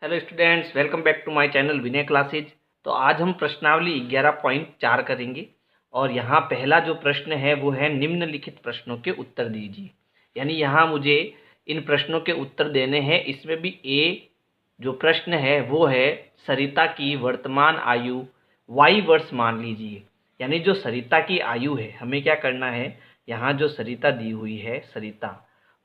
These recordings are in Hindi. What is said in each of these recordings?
Hello students, welcome back to my channel Vinay classes. तो आज हम प्रश्नावली 11.4 करेंगे और यहाँ पहला जो प्रश्न है वो है निम्नलिखित प्रश्नों के उत्तर दीजिए। यानी यहाँ मुझे इन प्रश्नों के उत्तर देने हैं। इसमें भी ए जो प्रश्न है वो है सरिता की वर्तमान आयु वाई वर्ष मान लीजिए। यानी जो सरिता की आयु है हमें क्या करना है, यहाँ जो सरिता दी हुई है सरिता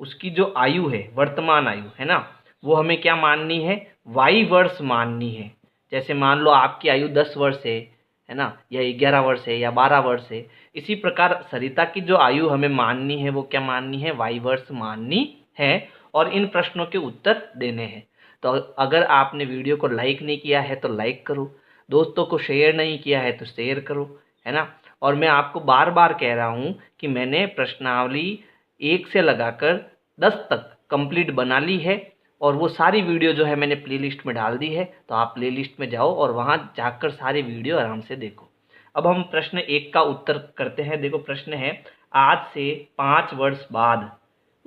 उसकी जो आयु है वर्तमान आयु है ना, वो हमें क्या माननी है, वाई वर्ष माननी है। जैसे मान लो आपकी आयु 10 वर्ष है ना, या 11 वर्ष है या 12 वर्ष है। इसी प्रकार सरिता की जो आयु हमें माननी है वो क्या माननी है, वाई वर्ष माननी है। और इन प्रश्नों के उत्तर देने हैं। तो अगर आपने वीडियो को लाइक नहीं किया है तो लाइक करो, दोस्तों को शेयर नहीं किया है तो शेयर करो, है ना। और मैं आपको बार बार कह रहा हूँ कि मैंने प्रश्नावली 1 से लगाकर 10 तक कंप्लीट बना ली है और वो सारी वीडियो जो है मैंने प्लेलिस्ट में डाल दी है। तो आप प्लेलिस्ट में जाओ और वहाँ जाकर सारी वीडियो आराम से देखो। अब हम प्रश्न 1 का उत्तर करते हैं। देखो प्रश्न है, आज से 5 वर्ष बाद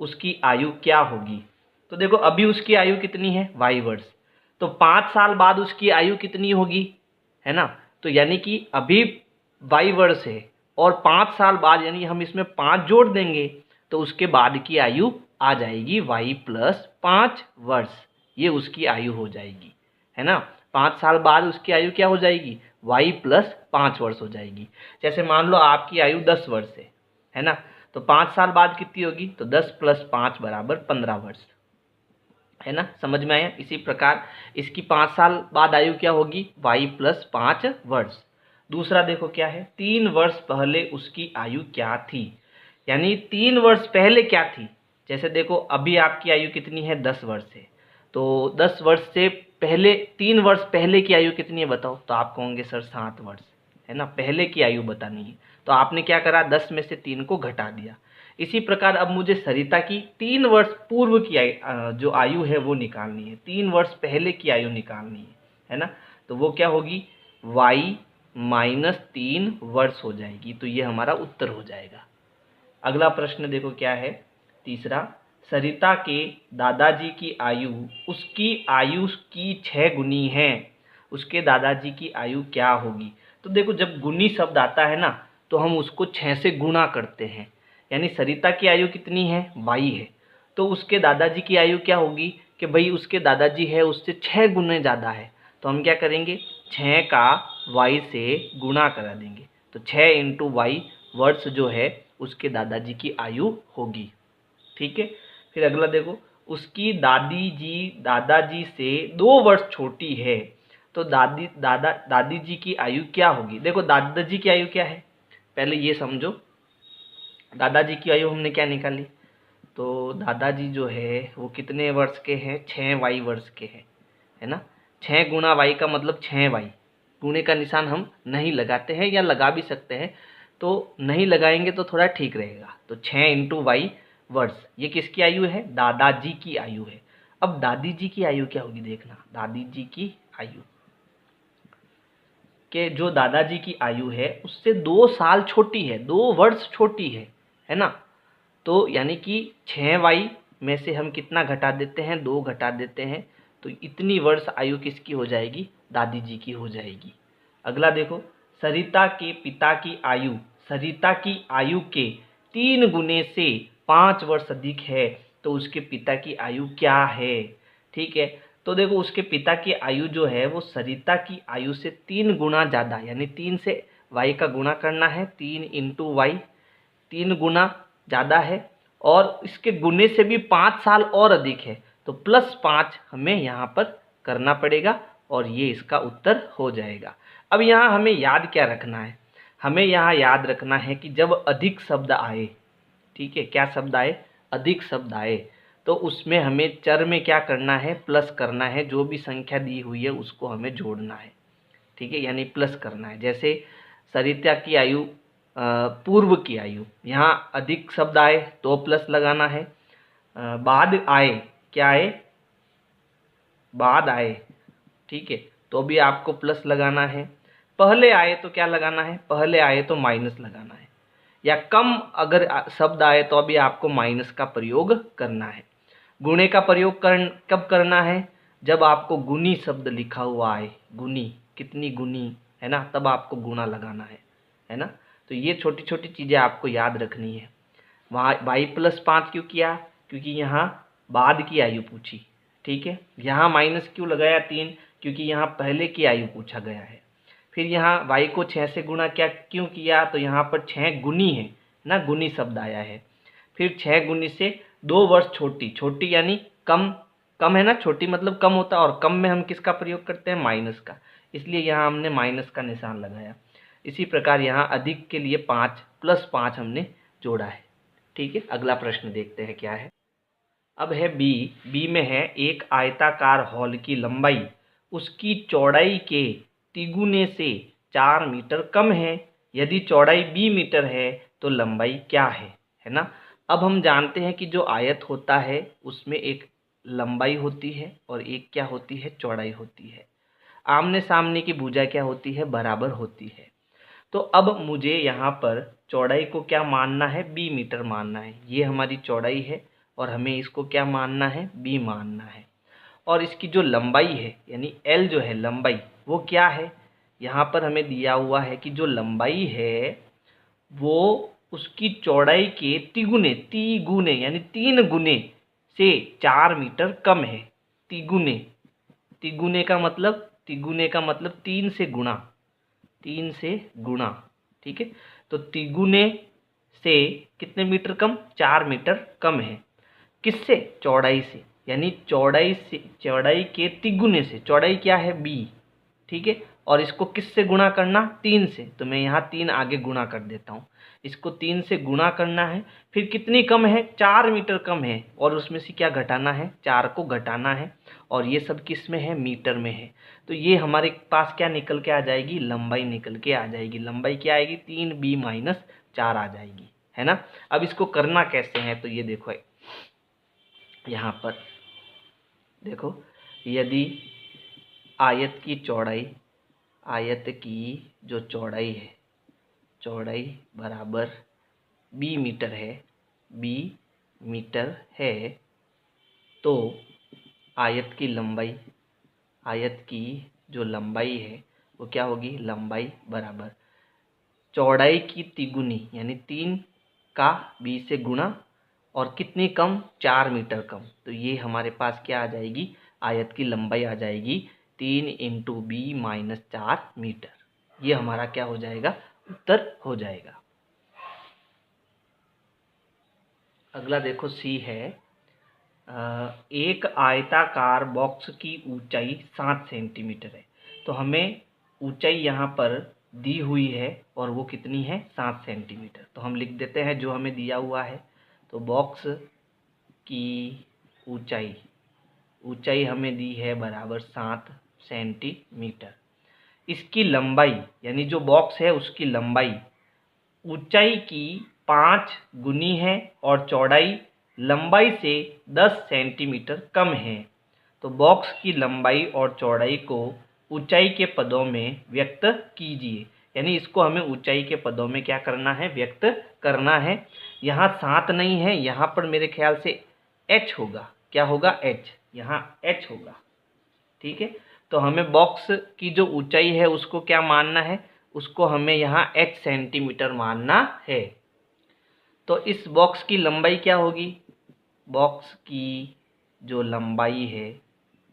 उसकी आयु क्या होगी। तो देखो अभी उसकी आयु कितनी है, वाई वर्ष। तो 5 साल बाद उसकी आयु कितनी होगी, है ना। तो यानी कि अभी वाई वर्ष है और 5 साल बाद यानी हम इसमें 5 जोड़ देंगे तो उसके बाद की आयु आ जाएगी वाई प्लस 5 वर्ष। ये उसकी आयु हो जाएगी, है ना। 5 साल बाद उसकी आयु क्या हो जाएगी, वाई प्लस 5 वर्ष हो जाएगी। जैसे मान लो आपकी आयु 10 वर्ष है ना, तो 5 साल बाद कितनी होगी, तो 10 + 5 = 15 वर्ष, है ना। समझ में आया। इसी प्रकार इसकी 5 साल बाद आयु क्या होगी, वाई प्लस 5 वर्ष। दूसरा देखो क्या है, 3 वर्ष पहले उसकी आयु क्या थी। यानी 3 वर्ष पहले क्या थी। जैसे देखो अभी आपकी आयु कितनी है, 10 वर्ष है। तो 10 वर्ष से पहले 3 वर्ष पहले की आयु कितनी है बताओ। तो आप कहोगे सर 7 वर्ष, है ना। पहले की आयु बतानी है तो आपने क्या करा, 10 में से 3 को घटा दिया। इसी प्रकार अब मुझे सरिता की 3 वर्ष पूर्व की जो आयु है वो निकालनी है। 3 वर्ष पहले की आयु निकालनी है ना। तो वो क्या होगी, वाई - 3 वर्ष हो जाएगी। तो ये हमारा उत्तर हो जाएगा। अगला प्रश्न देखो क्या है, तीसरा, सरिता के दादाजी की आयु उसकी आयु की 6 गुनी है। उसके दादाजी की आयु क्या होगी। तो देखो जब गुनी शब्द आता है ना तो हम उसको 6 से गुणा करते हैं। यानी सरिता की आयु कितनी है, वाई है। तो उसके दादाजी की आयु क्या होगी कि भाई उसके दादाजी है उससे 6 गुने ज़्यादा है। तो हम क्या करेंगे, 6 का वाई से गुणा करा देंगे। तो 6 × वाई वर्ष जो है उसके दादाजी की आयु होगी। ठीक है। फिर अगला देखो, उसकी दादाजी से 2 वर्ष छोटी है। तो दादी जी की आयु क्या होगी। देखो दादाजी की आयु क्या है, पहले ये समझो। दादाजी की आयु हमने क्या निकाली, तो दादाजी जो है वो कितने वर्ष के हैं, 6 वाई वर्ष के हैं, है ना। 6 गुणा वाई का मतलब 6 वाई। गुणे का निशान हम नहीं लगाते हैं या लगा भी सकते हैं, तो नहीं लगाएंगे तो थोड़ा ठीक रहेगा। तो 6 × वाई वर्ष, ये किसकी आयु है, दादाजी की आयु है। अब दादी जी की आयु क्या होगी, देखना दादी जी की आयु के जो दादाजी की आयु है उससे 2 साल छोटी है, 2 वर्ष छोटी है ना। तो यानी कि 6 वाई में से हम कितना घटा देते हैं, 2 घटा देते हैं। तो इतनी वर्ष आयु किसकी हो जाएगी, दादी जी की हो जाएगी। अगला देखो, सरिता के पिता की आयु सरिता की आयु के 3 गुने से 5 वर्ष अधिक है। तो उसके पिता की आयु क्या है। ठीक है। तो देखो उसके पिता की आयु जो है वो सरिता की आयु से 3 गुना ज़्यादा, यानी 3 से वाई का गुणा करना है, 3 × वाई, 3 गुना ज़्यादा है। और इसके गुने से भी 5 साल और अधिक है। तो +5 हमें यहाँ पर करना पड़ेगा और ये इसका उत्तर हो जाएगा। अब यहाँ हमें याद क्या रखना है, हमें यहाँ याद रखना है कि जब अधिक शब्द आए, ठीक है, क्या शब्द आए, अधिक शब्द आए, तो उसमें हमें चर में क्या करना है, प्लस करना है। जो भी संख्या दी हुई है उसको हमें जोड़ना है, ठीक है, यानी प्लस करना है। जैसे सरिता की आयु पूर्व की आयु, यहाँ अधिक शब्द आए तो प्लस लगाना है। बाद आए, क्या आए, बाद आए, ठीक है, तो भी आपको प्लस लगाना है। पहले आए तो क्या लगाना है, पहले आए तो माइनस लगाना है। या कम अगर शब्द आए तो अभी आपको माइनस का प्रयोग करना है। गुणे का प्रयोग कब करना है, जब आपको गुनी शब्द लिखा हुआ आए, गुनी, कितनी गुनी, है ना, तब आपको गुणा लगाना है ना। तो ये छोटी छोटी चीज़ें आपको याद रखनी है। वहाँ y+5 क्यों किया, क्योंकि यहाँ बाद की आयु पूछी, ठीक है। यहाँ माइनस क्यों लगाया 3, क्योंकि यहाँ पहले की आयु पूछा गया है। फिर यहाँ y को 6 से गुणा क्या क्यों किया, तो यहाँ पर 6 गुनी है ना, गुनी शब्द आया है। फिर 6 गुनी से 2 वर्ष छोटी, छोटी यानी कम, कम है ना, छोटी मतलब कम होता है, और कम में हम किसका प्रयोग करते हैं, माइनस का, इसलिए यहाँ हमने माइनस का निशान लगाया। इसी प्रकार यहाँ अधिक के लिए 5 + 5 हमने जोड़ा है, ठीक है। अगला प्रश्न देखते हैं क्या है। अब है बी में है एक आयताकार हॉल की लंबाई उसकी चौड़ाई के तिगुने से 4 मीटर कम है। यदि चौड़ाई b मीटर है तो लंबाई क्या है ना। अब हम जानते हैं कि जो आयत होता है उसमें एक लंबाई होती है और एक क्या होती है, चौड़ाई होती है। आमने सामने की भुजा क्या होती है, बराबर होती है। तो अब मुझे यहाँ पर चौड़ाई को क्या मानना है, b मीटर मानना है। ये हमारी चौड़ाई है और हमें इसको क्या मानना है, b मानना है। और इसकी जो लंबाई है यानी l जो है लंबाई, वो क्या है, यहाँ पर हमें दिया हुआ है कि जो लंबाई है वो उसकी चौड़ाई के तिगुने यानी 3 गुने से 4 मीटर कम है। तिगुने, तिगुने का मतलब 3 से गुणा, 3 से गुणा, ठीक है। तो तिगुने से कितने मीटर कम, 4 मीटर कम है। किससे, चौड़ाई से, यानी चौड़ाई के तिगुने से। चौड़ाई क्या है, b, ठीक है। और इसको किससे गुणा करना, 3 से, तो मैं यहाँ 3 आगे गुणा कर देता हूँ। इसको 3 से गुणा करना है, फिर कितनी कम है, 4 मीटर कम है, और उसमें से क्या घटाना है, 4 को घटाना है, और ये सब किस में है, मीटर में है। तो ये हमारे पास क्या निकल के आ जाएगी, लंबाई निकल के आ जाएगी। लंबाई क्या आएगी, 3b-4 आ जाएगी, है ना। अब इसको करना कैसे है, तो ये देखो यहाँ पर देखो, यदि आयत की जो चौड़ाई है, चौड़ाई बराबर b मीटर है, तो आयत की जो लंबाई है वो क्या होगी, लंबाई बराबर चौड़ाई की तिगुनी यानी 3 का b से गुणा, और कितनी कम, 4 मीटर कम। तो ये हमारे पास क्या आ जाएगी, आयत की लंबाई आ जाएगी 3 × b-4 मीटर। ये हमारा क्या हो जाएगा, उत्तर हो जाएगा। अगला देखो सी है, एक आयताकार बॉक्स की ऊंचाई 7 सेंटीमीटर है। तो हमें ऊंचाई यहाँ पर दी हुई है और वो कितनी है, 7 सेंटीमीटर। तो हम लिख देते हैं जो हमें दिया हुआ है। तो बॉक्स की ऊंचाई हमें दी है बराबर 7 सेंटीमीटर। इसकी लंबाई यानी जो बॉक्स है उसकी लंबाई ऊंचाई की 5 गुनी है और चौड़ाई लंबाई से 10 सेंटीमीटर कम है। तो बॉक्स की लंबाई और चौड़ाई को ऊंचाई के पदों में व्यक्त कीजिए। यानी इसको हमें ऊंचाई के पदों में क्या करना है, व्यक्त करना है। यहाँ 7 नहीं है, यहाँ पर मेरे ख्याल से h होगा। क्या होगा, h, यहाँ h होगा, ठीक है। तो हमें बॉक्स की जो ऊंचाई है उसको क्या मानना है, उसको हमें यहाँ h सेंटीमीटर मानना है। तो इस बॉक्स की लंबाई क्या होगी, बॉक्स की जो लंबाई है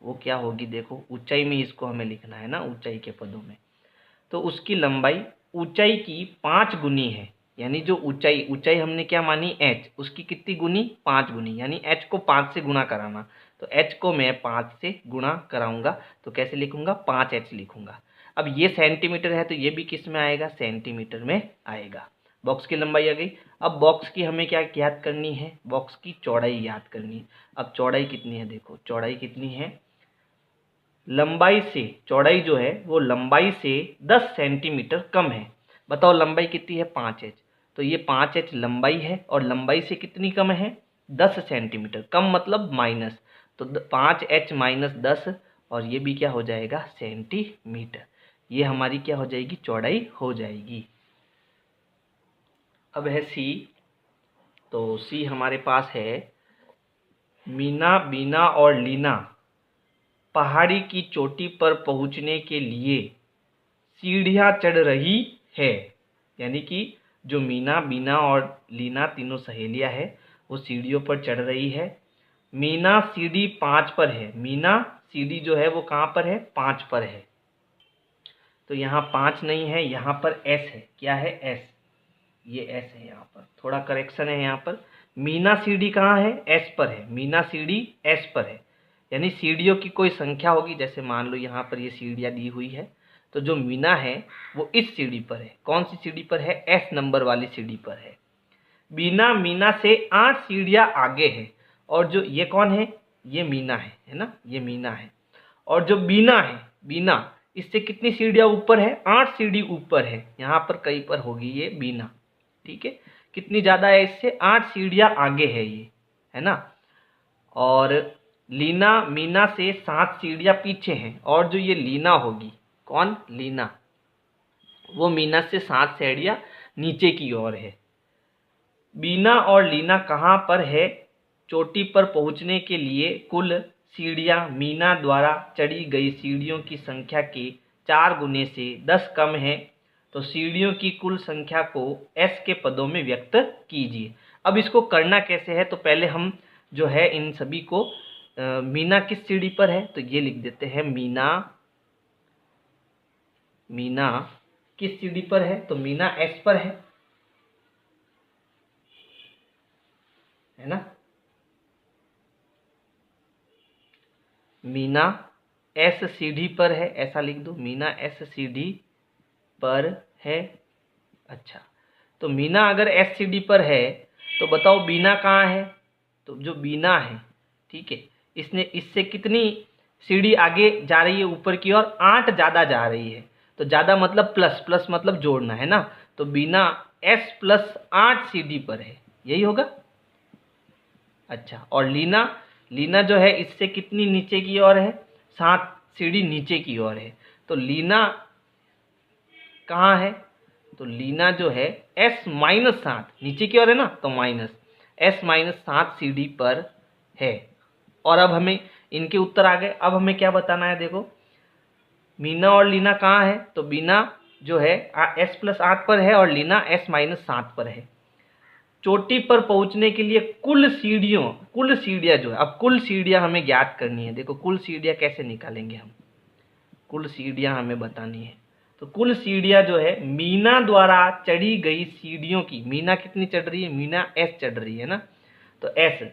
वो क्या होगी, देखो ऊंचाई में इसको हमें लिखना है ना, ऊंचाई के पदों में। तो उसकी लंबाई ऊंचाई की 5 गुनी है। यानी जो ऊंचाई हमने क्या मानी, h, उसकी कितनी गुनी, 5 गुनी, यानी h को 5 से गुणा कराना। तो h को मैं 5 से गुणा कराऊंगा, तो कैसे लिखूंगा, 5h लिखूंगा। अब ये सेंटीमीटर है तो ये भी किस में आएगा, सेंटीमीटर में आएगा। बॉक्स की लंबाई आ गई। अब बॉक्स की हमें क्या याद करनी है, बॉक्स की चौड़ाई याद करनी है। अब चौड़ाई कितनी है, देखो चौड़ाई कितनी है, लंबाई से, चौड़ाई जो है वो लंबाई से 10 सेंटीमीटर कम है। बताओ लंबाई कितनी है, 5h। तो ये 5h लंबाई है और लंबाई से कितनी कम है, 10 सेंटीमीटर कम, मतलब माइनस। तो 5h - 10, और ये भी क्या हो जाएगा, सेंटीमीटर। ये हमारी क्या हो जाएगी, चौड़ाई हो जाएगी। अब है सी। तो सी हमारे पास है, मीना, बीना और लीना पहाड़ी की चोटी पर पहुंचने के लिए सीढ़ियां चढ़ रही है। यानी कि जो मीना, बीना और लीना तीनों सहेलियां हैं वो सीढ़ियों पर चढ़ रही है। मीना सीढ़ी 5 पर है। मीना सीढ़ी जो है वो कहाँ पर है? 5 पर है। तो यहाँ 5 नहीं है, यहाँ पर S है। क्या है? S। ये S है, यहाँ पर थोड़ा करेक्शन है। यहाँ पर मीना सीढ़ी कहाँ है? S पर है। मीना सीढ़ी S पर है। यानी सीढ़ियों की कोई संख्या होगी, जैसे मान लो यहाँ पर ये सीढ़ियाँ दी हुई है, तो जो मीना है वो इस सीढ़ी पर है। कौन सी सीढ़ी पर है? S नंबर वाली सीढ़ी पर है। बीना मीना से 8 सीढ़ियाँ आगे है। और जो ये कौन है? ये मीना है ना? ये मीना है। और जो बीना है, बीना इससे कितनी सीढ़ियाँ ऊपर है? 8 सीढ़ी ऊपर है। यहाँ पर कहीं पर होगी ये बीना। ठीक है, कितनी ज़्यादा है इससे? 8 सीढ़ियाँ आगे है ये, है ना? और लीना मीना से 7 सीढ़ियाँ पीछे हैं। और जो ये लीना होगी, कौन? लीना, वो मीना से 7 सीढ़ियाँ नीचे की ओर है। बीना और लीना कहाँ पर है? चोटी पर पहुँचने के लिए कुल सीढ़ियाँ मीना द्वारा चढ़ी गई सीढ़ियों की संख्या के 4 गुने से 10 कम है। तो सीढ़ियों की कुल संख्या को S के पदों में व्यक्त कीजिए। अब इसको करना कैसे है? तो पहले हम जो है इन सभी को मीना किस सीढ़ी पर है तो ये लिख देते हैं। मीना, मीना किस सीढ़ी पर है? तो मीना S पर है ना? मीना S सीढ़ी पर है, ऐसा लिख दो। मीना S सीढ़ी पर है। अच्छा, तो मीना अगर S सीढ़ी पर है तो बताओ बीना कहाँ है? तो जो बीना है, ठीक है, इसने इससे कितनी सीढ़ी आगे जा रही है ऊपर की ओर? 8 ज़्यादा जा रही है। तो ज़्यादा मतलब प्लस, प्लस मतलब जोड़ना, है ना? तो बीना S प्लस 8 सीढ़ी पर है, यही होगा। अच्छा, और लीना, लीना जो है इससे कितनी नीचे की ओर है? 7 सीढ़ी नीचे की ओर है। तो लीना कहाँ है? तो लीना जो है S माइनस 7 नीचे की ओर है ना, तो माइनस S माइनस 7 सीढ़ी पर है। और अब हमें इनके उत्तर आ गए। अब हमें क्या बताना है? देखो, मीना और लीना कहाँ है? तो बीना जो है S प्लस 8 पर है और लीना S माइनस 7 पर है। चोटी पर पहुंचने के लिए कुल सीढ़ियाँ जो है, अब कुल सीढ़ियाँ हमें ज्ञात करनी है। देखो, कुल सीढ़ियाँ कैसे निकालेंगे हम? कुल सीढ़ियाँ हमें बतानी है। तो कुल सीढ़ियाँ जो है मीना द्वारा चढ़ी गई सीढ़ियों की, मीना कितनी चढ़ रही है? मीना S चढ़ रही है ना, तो S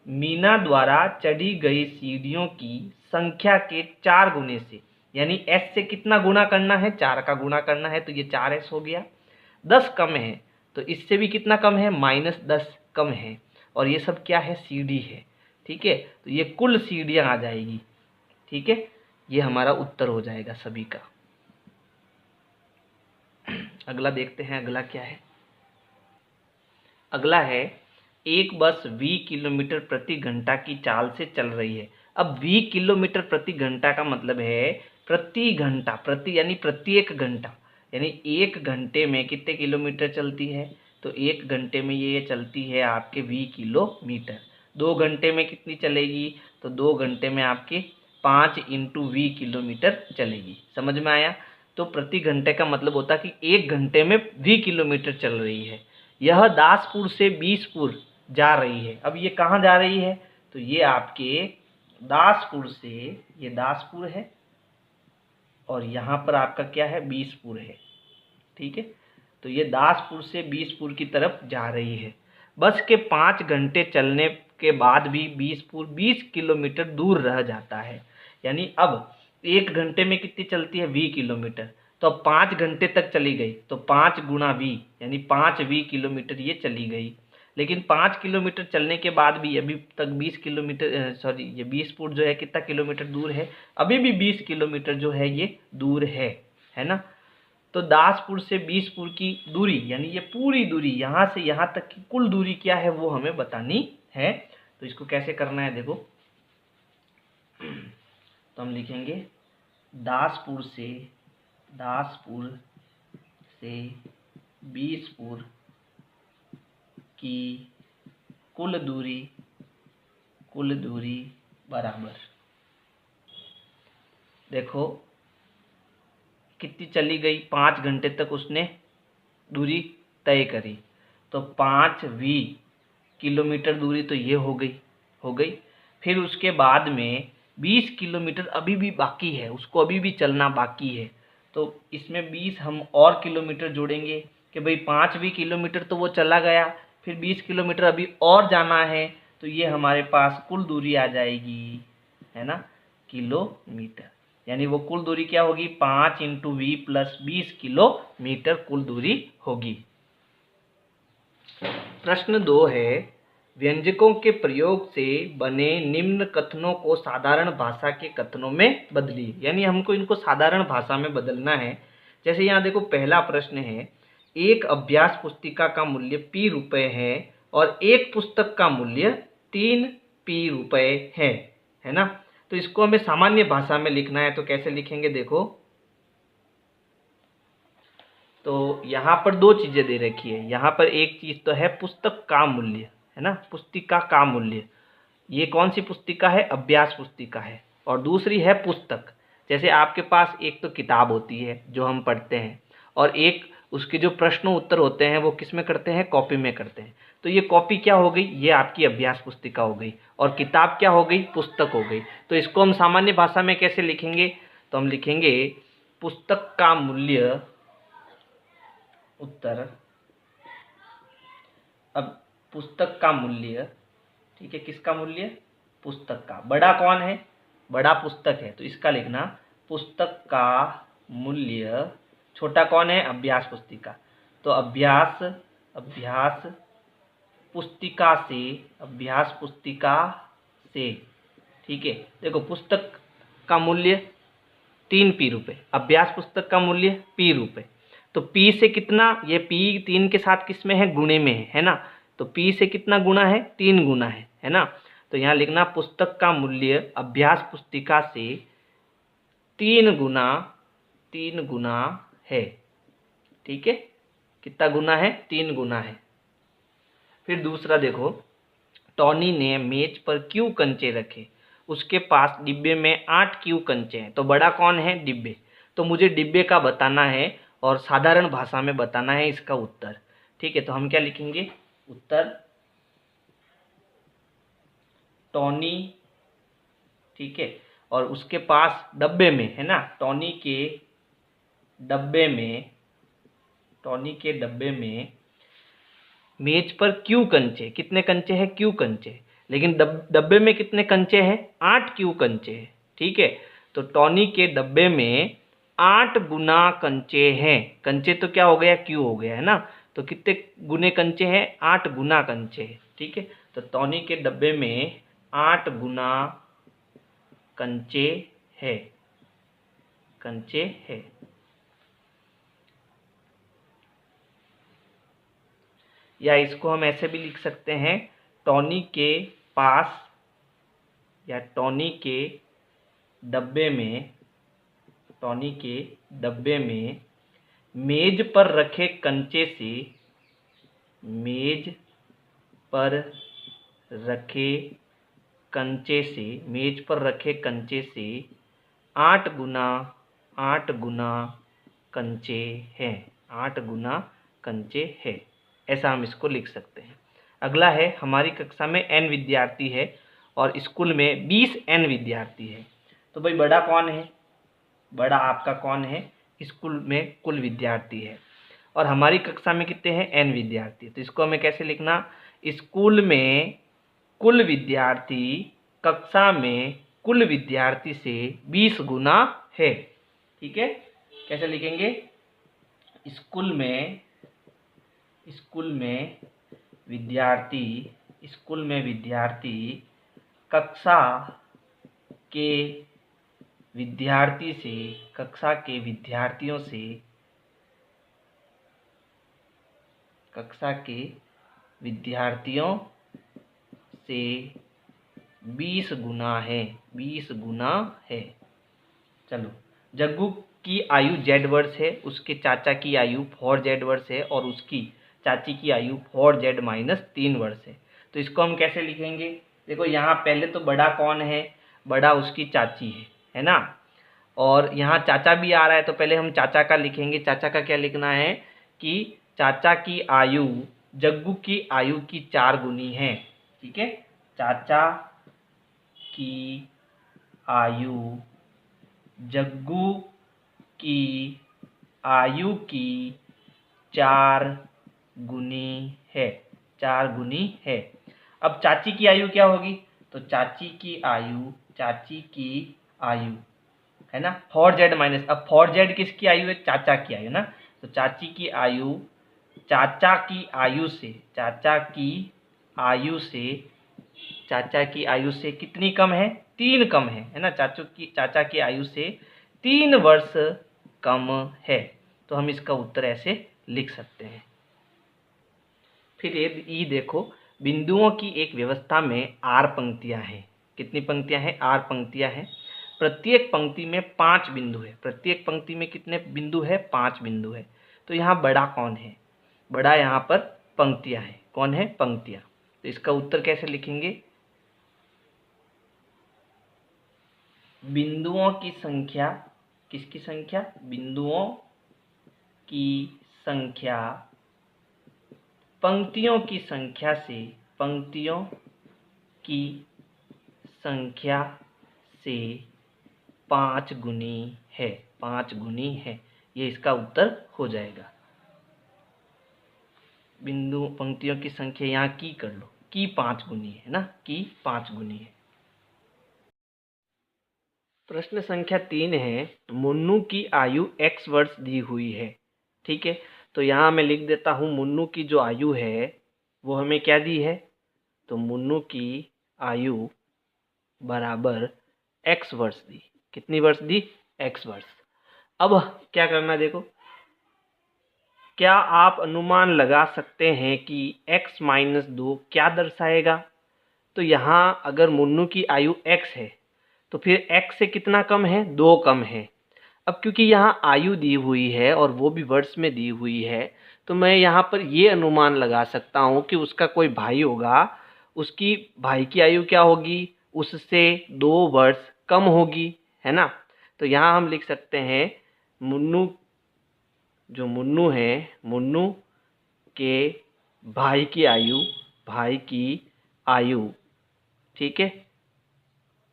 मीना द्वारा चढ़ी गई सीढ़ियों की संख्या के 4 गुने से, यानी S से कितना गुना करना है? 4 का गुना करना है, तो ये 4S हो गया। 10 कम है, तो इससे भी कितना कम है? -10 कम है। और ये सब क्या है? सीढ़ी है। ठीक है, तो ये कुल सीढ़ियाँ आ जाएगी। ठीक है, ये हमारा उत्तर हो जाएगा सभी का। अगला देखते हैं, अगला क्या है? अगला है, एक बस 20 किलोमीटर प्रति घंटा की चाल से चल रही है। अब 20 किलोमीटर प्रति घंटा का मतलब है प्रति घंटा, प्रति यानी प्रत्येक घंटा, यानी 1 घंटे में कितने किलोमीटर चलती है? तो 1 घंटे में ये चलती है आपके 20 किलोमीटर। 2 घंटे में कितनी चलेगी? तो 2 घंटे में आपके 5 × 20 किलोमीटर चलेगी। समझ में आया? तो प्रति घंटे का मतलब होता है कि 1 घंटे में 20 किलोमीटर चल रही है। यह दासपुर से बीसपुर जा रही है। अब ये कहाँ जा रही है? तो ये आपके दासपुर से, ये दासपुर है और यहाँ पर आपका क्या है? बीसपुर है। ठीक है, तो ये दासपुर से बीसपुर की तरफ जा रही है। बस के 5 घंटे चलने के बाद भी बीसपुर 20 किलोमीटर दूर रह जाता है। यानी अब 1 घंटे में कितनी चलती है? 20 किलोमीटर। तो अब 5 घंटे तक चली गई, तो 5 × 20 यानी 5 किलोमीटर ये चली गई। लेकिन 5 किलोमीटर चलने के बाद भी अभी तक 20 किलोमीटर, सॉरी, ये बीसपुर जो है कितना किलोमीटर दूर है? अभी भी 20 किलोमीटर जो है ये दूर है ना? तो दासपुर से बीसपुर की दूरी, यानी ये पूरी दूरी यहाँ से यहाँ तक की कुल दूरी क्या है वो हमें बतानी है। तो इसको कैसे करना है? देखो, तो हम लिखेंगे दासपुर से बीसपुर की कुल दूरी बराबर देखो कितनी चली गई, 5 घंटे तक उसने दूरी तय करी, तो 5v किलोमीटर दूरी तो ये हो गई। फिर उसके बाद में 20 किलोमीटर अभी भी बाकी है, उसको अभी भी चलना बाकी है, तो इसमें 20 हम और किलोमीटर जोड़ेंगे कि भाई 5v किलोमीटर तो वो चला गया, फिर 20 किलोमीटर अभी और जाना है, तो ये हमारे पास कुल दूरी आ जाएगी, है ना, किलोमीटर। यानी वो कुल दूरी क्या होगी, 5 × v + 20 किलोमीटर कुल दूरी होगी। प्रश्न 2 है, व्यंजकों के प्रयोग से बने निम्न कथनों को साधारण भाषा के कथनों में बदलिए। यानी हमको इनको साधारण भाषा में बदलना है। जैसे यहाँ देखो पहला प्रश्न है, एक अभ्यास पुस्तिका का मूल्य p रुपए है और एक पुस्तक का मूल्य 3p रुपए है ना। तो इसको हमें सामान्य भाषा में लिखना है, तो कैसे लिखेंगे देखो, तो यहाँ पर दो चीजें दे रखी है। यहाँ पर एक चीज तो है पुस्तक का मूल्य, है ना, पुस्तिका का मूल्य, ये कौन सी पुस्तिका है, अभ्यास पुस्तिका है। और दूसरी है पुस्तक, जैसे आपके पास एक तो किताब होती है जो हम पढ़ते हैं, और एक उसके जो प्रश्न उत्तर होते हैं वो किस में करते हैं, कॉपी में करते हैं। तो ये कॉपी क्या हो गई, ये आपकी अभ्यास पुस्तिका हो गई, और किताब क्या हो गई, पुस्तक हो गई। तो इसको हम सामान्य भाषा में कैसे लिखेंगे, तो हम लिखेंगे पुस्तक का मूल्य उत्तर, अब पुस्तक का मूल्य, ठीक है, किसका मूल्य, पुस्तक का। बड़ा कौन है, बड़ा पुस्तक है, तो इसका लिखना पुस्तक का मूल्य, छोटा कौन है, अभ्यास पुस्तिका। तो अभ्यास पुस्तिका से, अभ्यास पुस्तिका से, ठीक है। देखो पुस्तक का मूल्य 3p रुपए, अभ्यास पुस्तक का मूल्य p रुपए। तो p से कितना, ये p 3 के साथ किस में है, गुणे में है ना। तो p से कितना गुना है, 3 गुना है ना। तो यहाँ लिखना पुस्तक का मूल्य अभ्यास पुस्तिका से 3 गुना है, ठीक है। कितना गुना है, 3 गुना है। फिर दूसरा देखो, टॉनी ने मेज पर क्यू कंचे रखे, उसके पास डिब्बे में 8 क्यू कंचे हैं। तो बड़ा कौन है, डिब्बे। तो मुझे डिब्बे का बताना है और साधारण भाषा में बताना है इसका उत्तर, ठीक है। तो हम क्या लिखेंगे, उत्तर टॉनी, ठीक है, और उसके पास डब्बे में, है ना, टॉनी के डब्बे में मेज पर क्यू कंचे, कितने कंचे हैं, क्यू कंचे। लेकिन डब्बे में कितने कंचे हैं, 8 क्यू कंचे हैं, ठीक है। तो टॉनी के डब्बे में 8 गुना कंचे हैं। कंचे तो क्या हो गया, क्यू हो गया, है ना। तो कितने गुने कंचे हैं, 8 गुना कंचे हैं, ठीक है। तो टॉनी के डब्बे में 8 गुना कंचे है, या इसको हम ऐसे भी लिख सकते हैं, टॉनी के पास या टॉनी के डब्बे में मेज पर रखे कंचे से, मेज पर रखे कंचे से 8 गुना कंचे हैं, 8 गुना कंचे हैं। ऐसा हम इसको लिख सकते हैं। अगला है, हमारी कक्षा में n विद्यार्थी है और स्कूल में 20 n विद्यार्थी है। तो भाई बड़ा कौन है, बड़ा आपका कौन है, स्कूल में कुल विद्यार्थी है, और हमारी कक्षा में कितने हैं, n विद्यार्थी। तो इसको हमें कैसे लिखना, स्कूल में कुल विद्यार्थी कक्षा में कुल विद्यार्थी से 20 गुना है, ठीक है। कैसे लिखेंगे, स्कूल में विद्यार्थी कक्षा के विद्यार्थियों से 20 गुना है, चलो। जग्गू की आयु Z वर्ष है, उसके चाचा की आयु 4Z वर्ष है, और उसकी चाची की आयु 4Z - 3 वर्ष है। तो इसको हम कैसे लिखेंगे, देखो यहाँ पहले तो बड़ा कौन है, बड़ा उसकी चाची है ना। और यहाँ चाचा भी आ रहा है, तो पहले हम चाचा का लिखेंगे। चाचा का क्या लिखना है कि चाचा की आयु जग्गू की आयु की 4 गुनी है। ठीक है, चाचा की आयु जग्गू की आयु की 4 गुनी है, 4 गुनी है। अब चाची की आयु क्या होगी, तो चाची की आयु है ना, 4z माइनस, अब 4z किसकी आयु है, चाचा की आयु ना, तो चाचा की आयु से कितनी कम है, 3 कम है ना, चाचा की आयु से 3 वर्ष कम है। तो हम इसका उत्तर ऐसे लिख सकते हैं। फिर ये देखो, बिंदुओं की एक व्यवस्था में r पंक्तियां हैं। कितनी पंक्तियां हैं, r पंक्तियां हैं। प्रत्येक पंक्ति में 5 बिंदु है। प्रत्येक पंक्ति में कितने बिंदु है, 5 बिंदु है। तो यहाँ बड़ा कौन है, बड़ा यहाँ पर पंक्तियां है। कौन है, पंक्तियां। तो इसका उत्तर कैसे लिखेंगे, बिंदुओं की संख्या, किसकी संख्या, बिंदुओं की संख्या पंक्तियों की संख्या से 5 गुनी है, 5 गुनी है। ये इसका उत्तर हो जाएगा। बिंदु पंक्तियों की संख्या यहाँ की कर लो, की 5 गुनी है ना, की 5 गुनी है। प्रश्न संख्या 3 है, मुन्नू की आयु x वर्ष दी हुई है। ठीक है, तो यहाँ मैं लिख देता हूँ, मुन्नू की जो आयु है वो हमें क्या दी है, तो मुन्नू की आयु बराबर x वर्ष दी। कितनी वर्ष दी, x वर्ष। अब क्या करना, देखो, क्या आप अनुमान लगा सकते हैं कि x माइनस 2 क्या दर्शाएगा। तो यहाँ अगर मुन्नू की आयु x है तो फिर x से कितना कम है, 2 कम है। अब क्योंकि यहाँ आयु दी हुई है और वो भी वर्ष में दी हुई है, तो मैं यहाँ पर ये अनुमान लगा सकता हूँ कि उसका कोई भाई होगा, उसकी भाई की आयु क्या होगी, उससे 2 वर्ष कम होगी, है ना। तो यहाँ हम लिख सकते हैं, मुन्नू जो मुन्नू है, मुन्नू के भाई की आयु, ठीक है,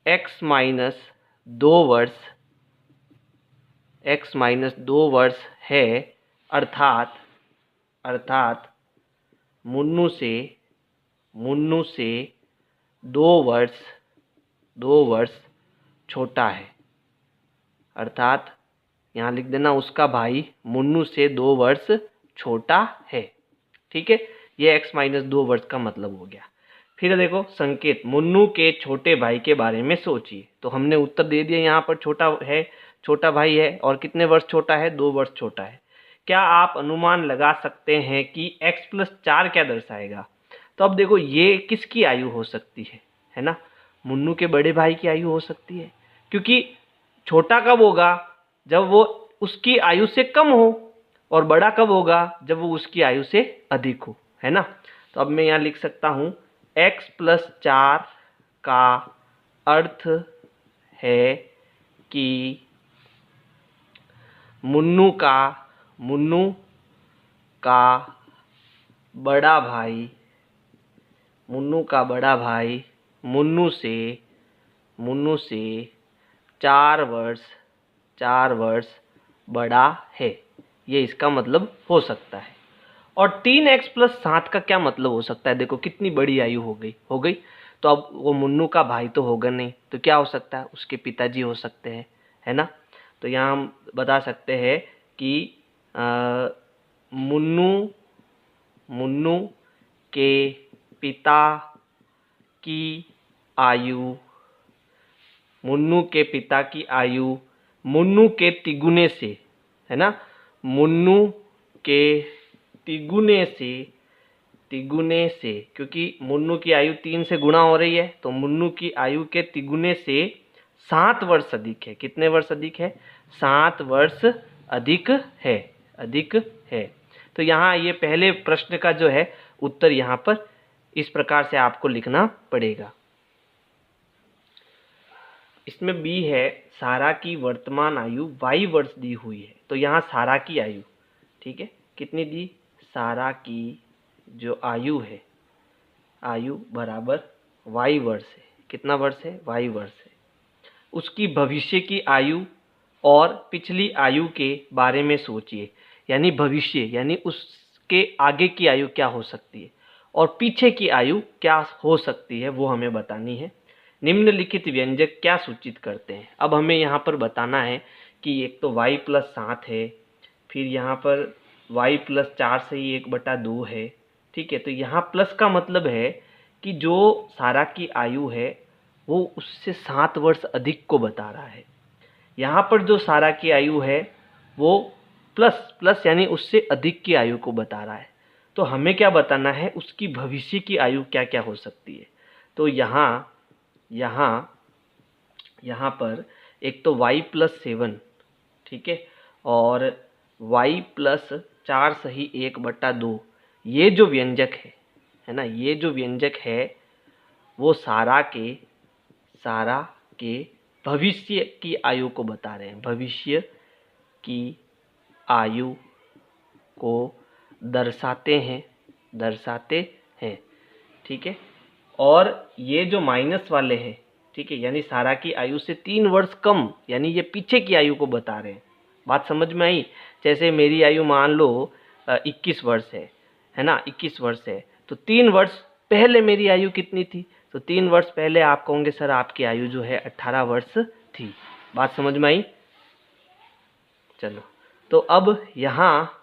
x माइनस 2 वर्ष है, अर्थात मुन्नू से 2 वर्ष छोटा है। अर्थात यहाँ लिख देना, उसका भाई मुन्नू से 2 वर्ष छोटा है। ठीक है, ये x माइनस 2 वर्ष का मतलब हो गया। फिर देखो संकेत, मुन्नू के छोटे भाई के बारे में सोचिए। तो हमने उत्तर दे दिया, यहाँ पर छोटा भाई है और कितने वर्ष छोटा है, 2 वर्ष छोटा है। क्या आप अनुमान लगा सकते हैं कि x प्लस 4 क्या दर्शाएगा। तो अब देखो, ये किसकी आयु हो सकती है ना, मुन्नू के बड़े भाई की आयु हो सकती है, क्योंकि छोटा कब होगा, जब वो उसकी आयु से कम हो, और बड़ा कब होगा, जब वो उसकी आयु से अधिक हो, है ना। तो अब मैं यहाँ लिख सकता हूँ, x प्लस 4 का अर्थ है कि मुन्नू का बड़ा भाई मुन्नू से 4 वर्ष बड़ा है। ये इसका मतलब हो सकता है। और 3x प्लस 7 का क्या मतलब हो सकता है, देखो कितनी बड़ी आयु हो गई। तो अब वो मुन्नू का भाई तो होगा नहीं, तो क्या हो सकता है, उसके पिताजी हो सकते हैं, है ना। तो यहाँ हम बता सकते हैं कि मुन्नू के पिता की आयु मुन्नू के तिगुने से, है ना, मुन्नू के तिगुने से, क्योंकि मुन्नू की आयु 3 से गुणा हो रही है, तो मुन्नू की आयु के तिगुने से 7 वर्ष अधिक है। कितने वर्ष अधिक है, 7 वर्ष अधिक है। तो यहाँ ये पहले प्रश्न का जो है उत्तर यहाँ पर इस प्रकार से आपको लिखना पड़ेगा। इसमें बी है सारा की वर्तमान आयु 22 वर्ष दी हुई है। तो यहाँ सारा की आयु, ठीक है, कितनी दी, सारा की जो आयु है, आयु बराबर 22 वर्ष है। कितना वर्ष है, 22 वर्ष है। उसकी भविष्य की आयु और पिछली आयु के बारे में सोचिए। यानी भविष्य यानी उसके आगे की आयु क्या हो सकती है और पीछे की आयु क्या हो सकती है वो हमें बतानी है। निम्नलिखित व्यंजक क्या सूचित करते हैं। अब हमें यहाँ पर बताना है कि एक तो y + 7 है, फिर यहाँ पर y + 4 से ही 1/2 है, ठीक है। तो यहाँ प्लस का मतलब है कि जो सारा की आयु है वो उससे 7 वर्ष अधिक को बता रहा है। यहाँ पर जो सारा की आयु है वो प्लस प्लस यानी उससे अधिक की आयु को बता रहा है। तो हमें क्या बताना है, उसकी भविष्य की आयु क्या क्या हो सकती है। तो यहाँ पर एक तो y + 7, ठीक है, और y + 4 सही 1/2, ये जो व्यंजक है ना, ये जो व्यंजक है वो सारा के भविष्य की आयु को बता रहे हैं, भविष्य की आयु को दर्शाते हैं, ठीक है। और ये जो माइनस वाले हैं, ठीक है, यानी सारा की आयु से 3 वर्ष कम, यानी ये पीछे की आयु को बता रहे हैं। बात समझ में आई। जैसे मेरी आयु मान लो 21 वर्ष है ना, 21 वर्ष है, तो 3 वर्ष पहले मेरी आयु कितनी थी, तो 3 वर्ष पहले आप कहोगे सर आपकी आयु जो है 18 वर्ष थी। बात समझ में आई। चलो, तो अब यहाँ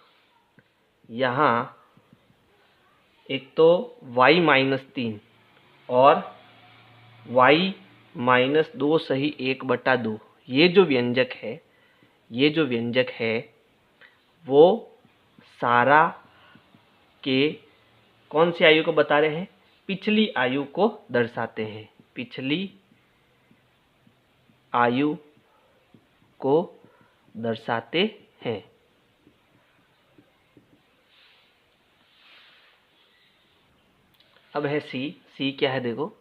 एक तो y - 3 और y - 2 सही 1/2, ये जो व्यंजक है वो सारा के कौन सी आयु को बता रहे हैं, पिछली आयु को दर्शाते हैं, पिछली आयु को दर्शाते हैं। अब है सी क्या है, देखो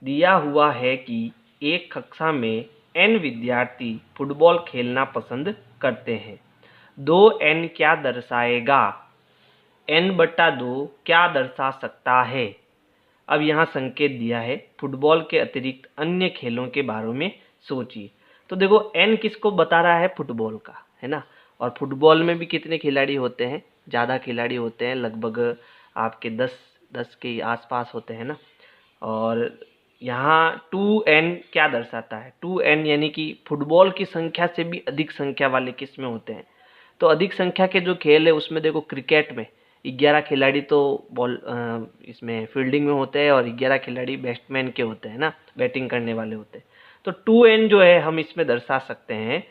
दिया हुआ है कि एक कक्षा में n विद्यार्थी फुटबॉल खेलना पसंद करते हैं। 2n क्या दर्शाएगा, n/2 क्या दर्शा सकता है। अब यहाँ संकेत दिया है फुटबॉल के अतिरिक्त अन्य खेलों के बारे में सोचिए। तो देखो n किसको बता रहा है, फुटबॉल का, है ना। और फुटबॉल में भी कितने खिलाड़ी होते हैं, ज़्यादा खिलाड़ी होते हैं, लगभग आपके 10 के आसपास होते हैं ना। और यहाँ 2n क्या दर्शाता है, 2n यानी कि फुटबॉल की संख्या से भी अधिक संख्या वाले किस में होते हैं। तो अधिक संख्या के जो खेल है उसमें देखो क्रिकेट में 11 खिलाड़ी तो बॉल इसमें फील्डिंग में होते हैं और 11 खिलाड़ी बैट्समैन के होते हैं ना, बैटिंग करने वाले होते हैं। तो 2n जो है हम इसमें दर्शा सकते हैं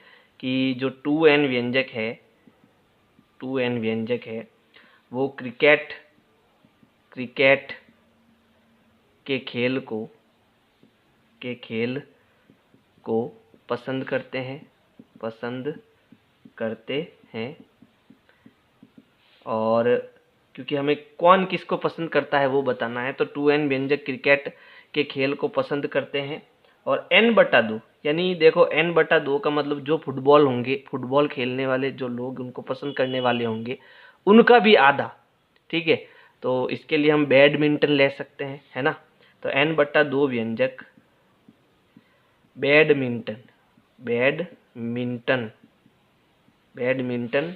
कि जो 2n व्यंजक है वो क्रिकेट के खेल को पसंद करते हैं। और क्योंकि हमें कौन किसको पसंद करता है वो बताना है, तो 2n व्यंजक क्रिकेट के खेल को पसंद करते हैं। और n/2 यानी देखो n/2 का मतलब जो फुटबॉल होंगे, फुटबॉल खेलने वाले जो लोग उनको पसंद करने वाले होंगे उनका भी आधा, ठीक है। तो इसके लिए हम बैडमिंटन ले सकते हैं, है ना। तो n/2 व्यंजक बैडमिंटन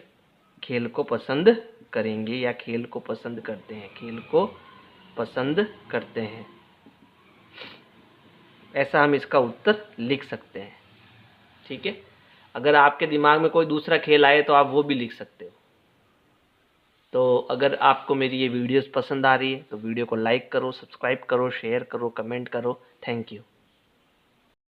खेल को पसंद करेंगे या खेल को पसंद करते हैं, ऐसा हम इसका उत्तर लिख सकते हैं, ठीक है। अगर आपके दिमाग में कोई दूसरा खेल आए तो आप वो भी लिख सकते हो। तो अगर आपको मेरी ये वीडियोस पसंद आ रही है तो वीडियो को लाइक करो, सब्सक्राइब करो, शेयर करो, कमेंट करो। Thank you.